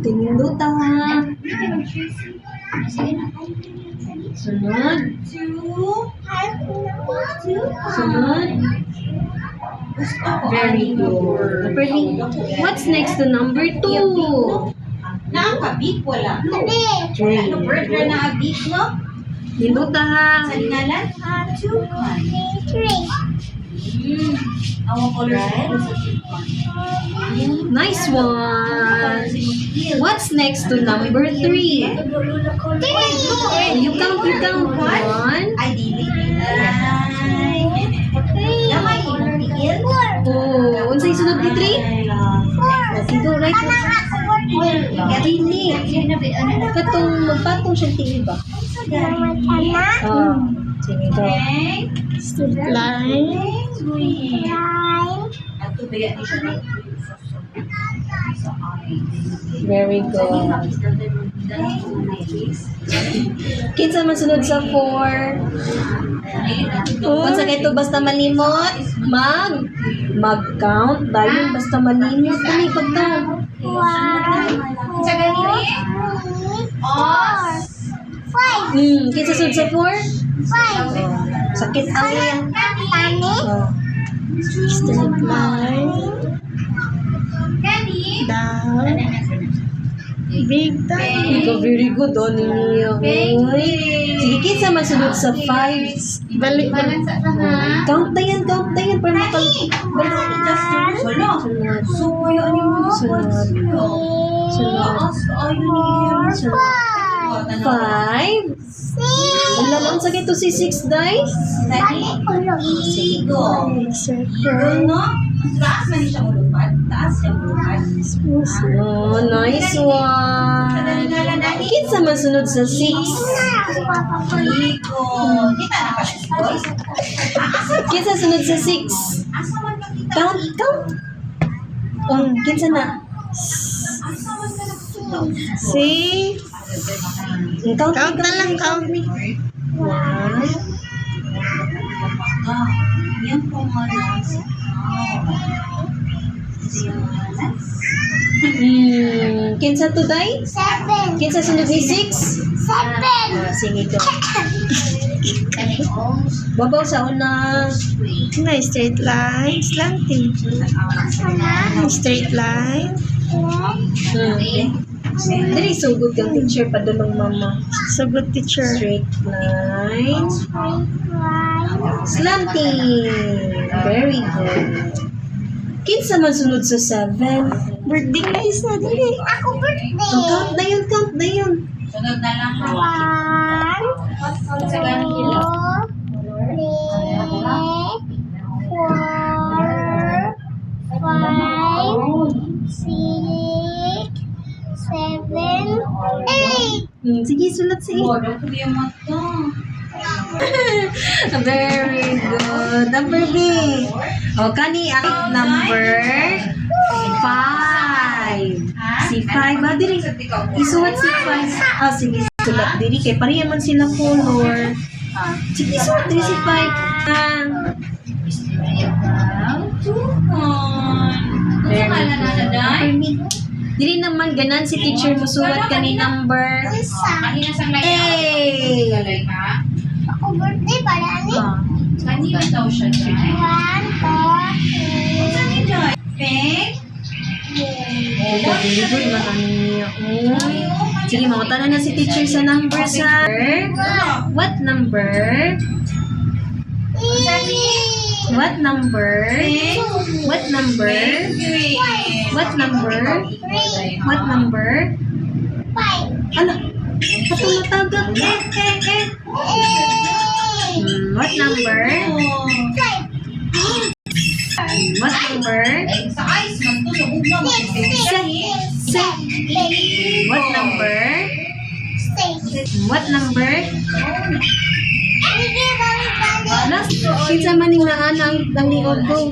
Tinduta. Sunod. Sunod. Very good. What's next to number 2? Nakakabit wala. Three. Ano burger na abit, no? Tinduta ha. Sa ngalan? Ang color sa Nice one. What's next to number 3? You count. 1. ay dili. Gamay imong tiil. Oh, unsay sunod ni 3? Dito, right? Dili. Katong magpatong siya tingin ba? Oh, sige to. Straight line. Ato ba yan siya? Very good. Kinsa man sunod sa 4? Unsa kay to basta malimot? Mag-count dayon basta malimot kani pagka. Sa ganini? Kinsa sunod sa 4? Sakit ang yan. Oh. Straight line. Down. Big time. Ikaw very good on niya. Sige, kinsa man sunod sa 5? Balik na. Count na yan para makal... Wala. So, ayaw niyo mo. Sunod. Sunod. 5? Wala lang sa kito si 6, guys. Igo. Circle. No? Taas man siya ulupad. Taas siya ulupad. Oh, nice one. Kinsa man sunod sa 6? Igo. Kita na pa siya, boys. Kinsa sunod sa 6? Asa man ka kita? Count. Kinsa na? Asa man ka nakita? See? Count Count na lang, count. 1. Yan po mga Kinsa to day? 7. Kinsa sunod ni 6? 7. Sige to. Babaw sa una. Na straight line, slanting. Straight line. Dili so good kang teacher padulong mama. So good teacher. Straight line. Slanting. Very good. Kinsa man sunod sa 7? Birthday na isa dili. Ako birthday. Count na yun. Sunod na lang. 1, 2, 3, 4, 5, 6, 7, 8. Sige, sulat si Wala ko yung mata. Very good. Number B. O, kani ang number 5. Si 5. Ah, diri. Isulat si 5. Ah, sige. Sulat diri. Kaya pareha man sila color. Sige, sulat diri si 5. Ano ka na nadaday? Diri naman ganan si teacher mo sulat kani number Kanina sa klase. A. Ako birthday pala ni. Kanina daw siya dyan. 1, 2, 3. Saan ni Joy? Pink? Very good man ang niya. Sige, makutan na si teacher sa number sa... What number? What number? What number? What number? What number? 5. Ano? Katong natagak. What number? 5. What number? Sa ice man to, sa ugma mo. What number? 6. What number? Sige, balik. Last, kinsa man ning naanang liod ko.